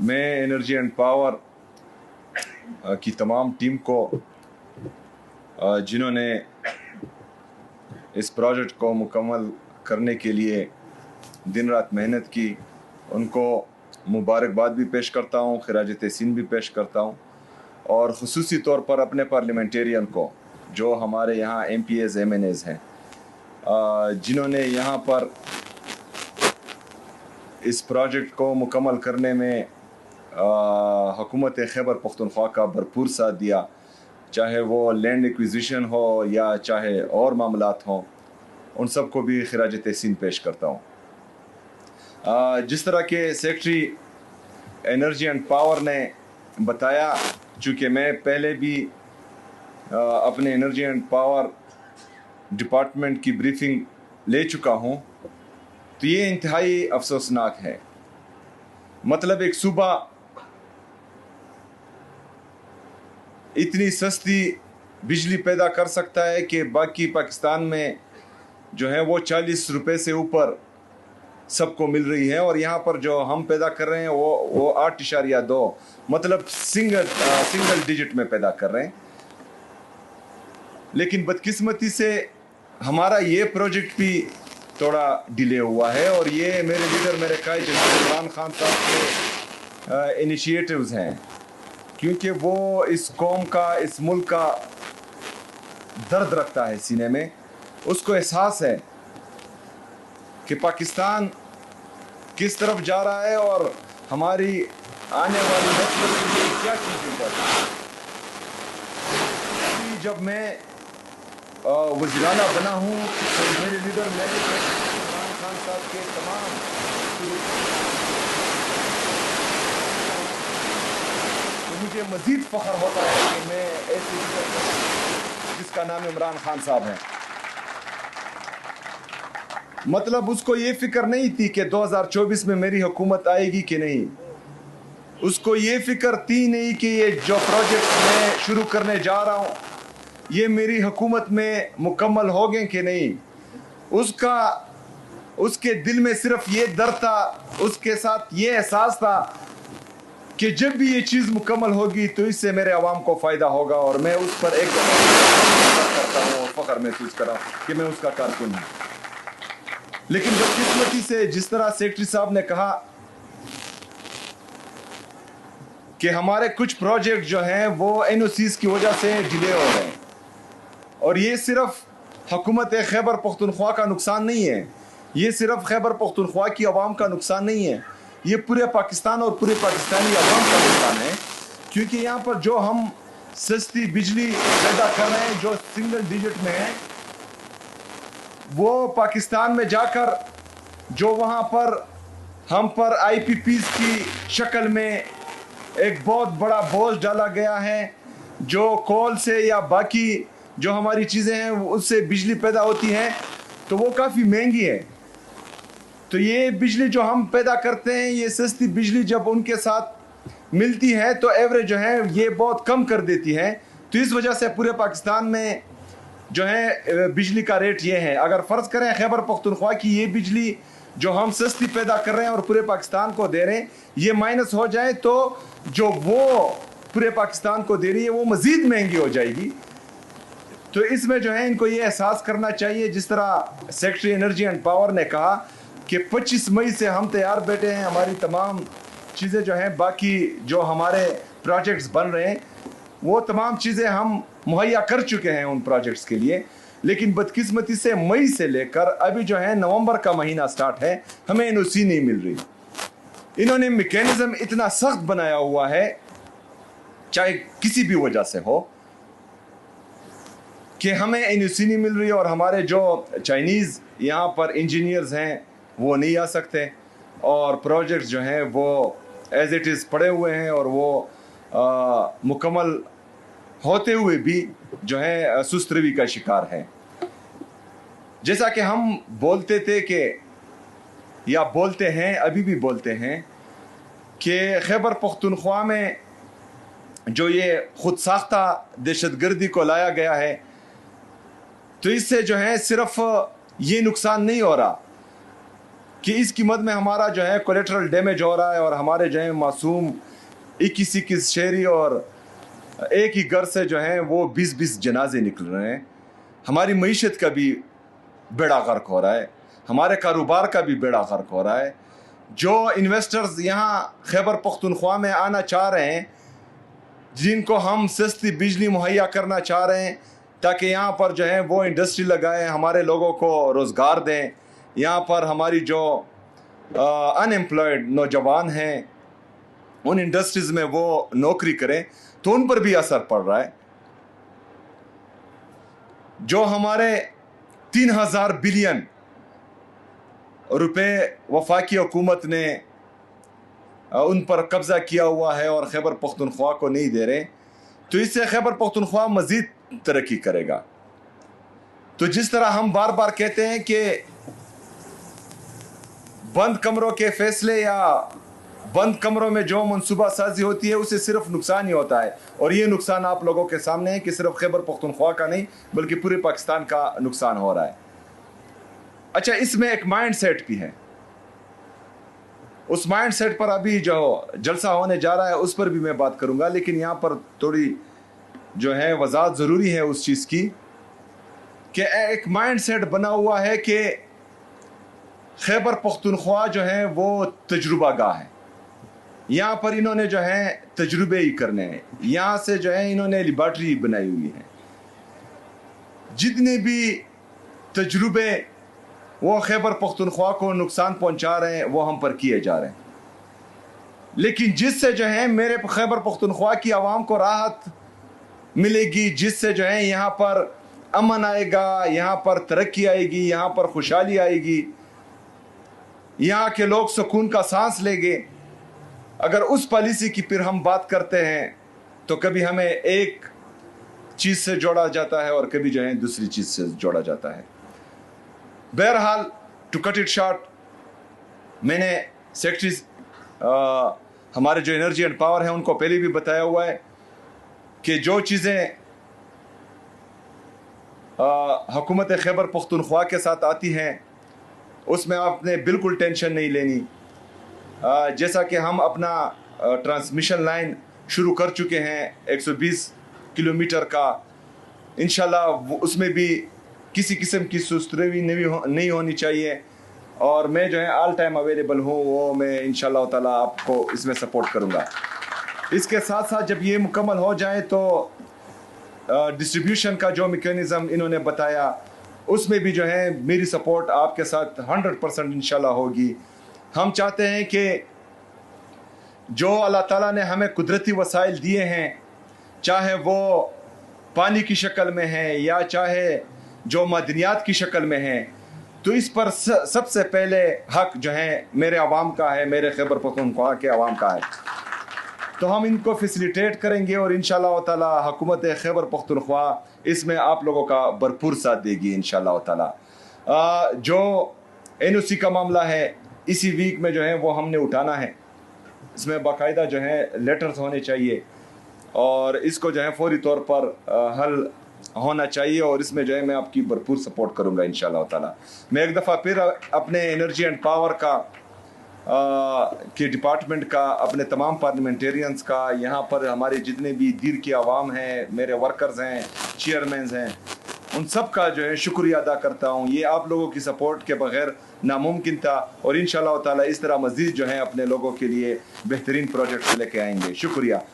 मैं energy and power की तमाम टीम को जिन्होंने इस प्रोजेक्ट को मुकम्मल करने के लिए दिन रात मेहनत की, उनको मुबारकबाद भी पेश करता हूँ, खिराज तहसीन भी पेश करता हूँ। और ख़ुसूसी तौर पर अपने पार्लियामेंटेरियन को, जो हमारे यहाँ MPs MNAs हैं, जिन्होंने यहाँ पर इस प्रोजेक्ट को मुकम्मल करने में हुकूमत खैबर पख्तूनख्वा का भरपूर साथ दिया, चाहे वो लैंड एक्विजिशन हो या चाहे और मामलात हों, उन सब को भी खिराज तहसीन पेश करता हूँ। जिस तरह के सेक्रेटरी एनर्जी एंड पावर ने बताया, चूँकि मैं पहले भी अपने एनर्जी एंड पावर डिपार्टमेंट की ब्रीफिंग ले चुका हूँ, तो ये इंतहाई अफसोसनाक है। मतलब एक सूबा इतनी सस्ती बिजली पैदा कर सकता है कि बाकी पाकिस्तान में जो है वो 40 रुपए से ऊपर सबको मिल रही है, और यहाँ पर जो हम पैदा कर रहे हैं वो 8.2, मतलब सिंगल डिजिट में पैदा कर रहे हैं। लेकिन बदकिस्मती से हमारा ये प्रोजेक्ट भी थोड़ा डिले हुआ है, और ये मेरे लीडर मेरे कायद जनाब इमरान खान साहब के इनिशिएटिव्स हैं, क्योंकि वो इस कौम का, इस मुल्क का दर्द रखता है सीने में। उसको एहसास है कि पाकिस्तान किस तरफ जा रहा है और हमारी आने वाली नस्ल के लिए क्या चीज़ें कर रही है। जब मैं वज़ीराना बना हूँ तो मेरे लीडर मेरे इमरान खान साहब के तमाम, तो मुझे मज़ीद फ़ख्र होता है कि मैं ऐसे लीडर जिसका नाम इमरान खान साहब है। मतलब उसको ये फिक्र नहीं थी कि 2024 में मेरी हुकूमत आएगी कि नहीं, उसको ये फिक्र थी नहीं कि ये जो प्रोजेक्ट मैं शुरू करने जा रहा हूँ ये मेरी हुकूमत में मुकम्मल हो गए कि नहीं। उसके दिल में सिर्फ ये डर था, उसके साथ ये एहसास था कि जब भी ये चीज़ मुकम्मल होगी तो इससे मेरे आवाम को फ़ायदा होगा, और मैं उस पर एक करता हूँ और फ़ख्र महसूस कर रहा हूँ कि मैं उसका कारकुन हूँ। लेकिन बदकिस्मती से जिस तरह सेक्रेटरी साहब ने कहा कि हमारे कुछ प्रोजेक्ट जो हैं वो NOCs की वजह से डिले हो रहे हैं, और ये सिर्फ हुकूमत खैबर पख्तूनख्वा का नुकसान नहीं है, ये सिर्फ खैबर पख्तूनख्वा की आवाम का नुकसान नहीं है, ये पूरे पाकिस्तान और पूरे पाकिस्तानी आवाम का नुकसान है। क्योंकि यहाँ पर जो हम सस्ती बिजली पैदा कर रहे हैं, जो सिंगल डिजिट में है, वो पाकिस्तान में जाकर जो वहाँ पर हम पर IPPs की शक्ल में एक बहुत बड़ा बोझ डाला गया है, जो कोल से या बाकी जो हमारी चीज़ें हैं उससे बिजली पैदा होती है, तो वो काफ़ी महंगी है। तो ये बिजली जो हम पैदा करते हैं, ये सस्ती बिजली जब उनके साथ मिलती है तो एवरेज जो है ये बहुत कम कर देती है। तो इस वजह से पूरे पाकिस्तान में जो है बिजली का रेट ये है। अगर फ़र्ज़ करें खैबर पख्तूनख्वा की ये बिजली जो हम सस्ती पैदा कर रहे हैं और पूरे पाकिस्तान को दे रहे हैं, ये माइनस हो जाए तो जो वो पूरे पाकिस्तान को दे रही है वो मज़ीद महंगी हो जाएगी। तो इसमें जो है इनको ये एहसास करना चाहिए, जिस तरह सेक्रेटरी एनर्जी एंड पावर ने कहा कि 25 मई से हम तैयार बैठे हैं, हमारी तमाम चीज़ें जो हैं, बाकी जो हमारे प्रोजेक्ट्स बन रहे हैं वो तमाम चीज़ें हम मुहैया कर चुके हैं उन प्रोजेक्ट्स के लिए। लेकिन बदकिस्मती से मई से लेकर अभी जो है नवंबर का महीना स्टार्ट है, हमें NOC नहीं मिल रही। इन्होंने मैकेनिज्म इतना सख्त बनाया हुआ है, चाहे किसी भी वजह से हो, कि हमें NOC नहीं मिल रही, और हमारे जो चाइनीज़ यहाँ पर इंजीनियर्स हैं वो नहीं आ सकते, और प्रोजेक्ट्स जो हैं वो एज इट इज़ पड़े हुए हैं, और वो मुकम्मल होते हुए भी जो है सुस्त रवी का शिकार है। जैसा कि हम बोलते थे कि, या बोलते हैं, अभी भी बोलते हैं कि खैबर पख्तूनख्वा में जो ये खुद साख्ता दहशतगर्दी को लाया गया है, तो इससे जो है सिर्फ ये नुकसान नहीं हो रहा کہ اس کی مد میں ہمارا جو ہے کولیٹرل ڈیمیج ہو رہا ہے اور ہمارے جو ہے معصوم 21 شہری اور ایک ہی گھر سے جو ہیں وہ 20 جنازے نکل رہے ہیں. ہماری معیشت کا بھی بیڑا غرق ہو رہا ہے, ہمارے کاروبار کا بھی بیڑا غرق ہو رہا ہے. جو انویسٹرز یہاں خیبر پختونخوا میں آنا چاہ رہے ہیں, جن کو ہم سستی بجلی مہیا کرنا چاہ رہے ہیں تاکہ یہاں پر جو ہے وہ انڈسٹری لگائیں, ہمارے لوگوں کو روزگار دیں, یہاں پر ہماری جو ان ایمپلائڈ نوجوان ہیں ان انڈسٹریز میں وہ نوکری کریں, تو ان پر بھی اثر پڑ رہا ہے. جو ہمارے 3000 بلین روپے وفاقی حکومت نے ان پر قبضہ کیا ہوا ہے اور خیبر پختونخوا کو نہیں دے رہے, تو اس سے خیبر پختونخوا مزید ترقی کرے گا. تو جس طرح ہم بار بار کہتے ہیں کہ بند کمروں کے فیصلے یا بند کمروں میں جو منصوبہ سازی ہوتی ہے اسے صرف نقصان ہی ہوتا ہے, اور یہ نقصان آپ لوگوں کے سامنے ہے کہ صرف خیبر پختونخوا کا نہیں بلکہ پورے پاکستان کا نقصان ہو رہا ہے. اچھا, اس میں ایک مائنڈ سیٹ بھی ہے, اس مائنڈ سیٹ پر ابھی جو جلسہ ہونے جا رہا ہے اس پر بھی میں بات کروں گا, لیکن یہاں پر تھوڑی جو ہے وضاحت ضروری ہے اس چیز کی کہ ایک مائنڈ سیٹ بنا ہوا ہے کہ خیبر پختونخوا جو ہے وہ تجربہ گاہ ہے, یہاں پر انہوں نے جو ہے تجربے ہی کرنے ہیں, یہاں سے جو ہے انہوں نے لیبارٹری بنائی ہوئی ہے. جتنے بھی تجربے وہ خیبر پختونخوا کو نقصان پہنچا رہے ہیں وہ ہم پر کیے جا رہے ہیں, لیکن جس سے جو ہے میرے خیبر پختونخوا کی عوام کو راحت ملے گی, جس سے جو ہے یہاں پر امن آئے گا, یہاں پر ترقی آئے گی, یہاں پر خوشحالی آئے گی, یہاں کے لوگ سکون کا سانس لیں گے. اگر اس پالیسی کی پھر ہم بات کرتے ہیں تو کبھی ہمیں ایک چیز سے جوڑا جاتا ہے اور کبھی جو ہے دوسری چیز سے جوڑا جاتا ہے. بہرحال ٹو کٹ اٹ شارٹ, میں نے سیکرٹریز ہمارے جو انرجی اینڈ پاور ہیں ان کو پہلے بھی بتایا ہوا ہے کہ جو چیزیں حکومت خیبر پختونخوا کے ساتھ آتی ہیں اس میں آپ نے بالکل ٹینشن نہیں لینی. جیسا کہ ہم اپنا ٹرانسمیشن لائن شروع کر چکے ہیں 120 کلومیٹر کا, انشاءاللہ اس میں بھی کسی قسم کی سست روی نہیں ہونی چاہیے, اور میں جو ہے آل ٹائم اویلیبل ہوں, وہ میں انشاءاللہ تعالی آپ کو اس میں سپورٹ کروں گا. اس کے ساتھ ساتھ جب یہ مکمل ہو جائے تو ڈسٹریبیوشن کا جو میکینزم انہوں نے بتایا اس میں بھی جو ہے میری سپورٹ آپ کے ساتھ 100% انشاءاللہ ہوگی. ہم چاہتے ہیں کہ جو اللہ تعالیٰ نے ہمیں قدرتی وسائل دیے ہیں, چاہے وہ پانی کی شکل میں ہیں یا چاہے جو معدنیات کی شکل میں ہیں, تو اس پر سب سے پہلے حق جو ہے میرے عوام کا ہے, میرے خیبر پختونخوا کے عوام کا ہے. تو ہم ان کو فیسیلیٹیٹ کریں گے اور انشاءاللہ تعالی حکومت خیبر پختونخوا اس میں آپ لوگوں کا بھرپور ساتھ دے گی انشاءاللہ تعالی. جو NOC کا معاملہ ہے اسی ویک میں جو ہے وہ ہم نے اٹھانا ہے, اس میں باقاعدہ جو ہے لیٹرز ہونے چاہیے اور اس کو جو ہے فوری طور پر حل ہونا چاہیے, اور اس میں جو ہے میں آپ کی بھرپور سپورٹ کروں گا انشاءاللہ تعالی. میں ایک دفعہ پھر اپنے انرجی اینڈ پاور کا کے ڈپارٹمنٹ کا, اپنے تمام پارلیمنٹیرینز کا, یہاں پر ہمارے جتنے بھی دیر کی عوام ہیں, میرے ورکرز ہیں, چیئرمینز ہیں, ان سب کا جو ہے شکریہ ادا کرتا ہوں. یہ آپ لوگوں کی سپورٹ کے بغیر ناممکن تھا, اور انشاءاللہ تعالی اس طرح مزید جو ہے اپنے لوگوں کے لیے بہترین پروجیکٹس لے کے آئیں گے. شکریہ.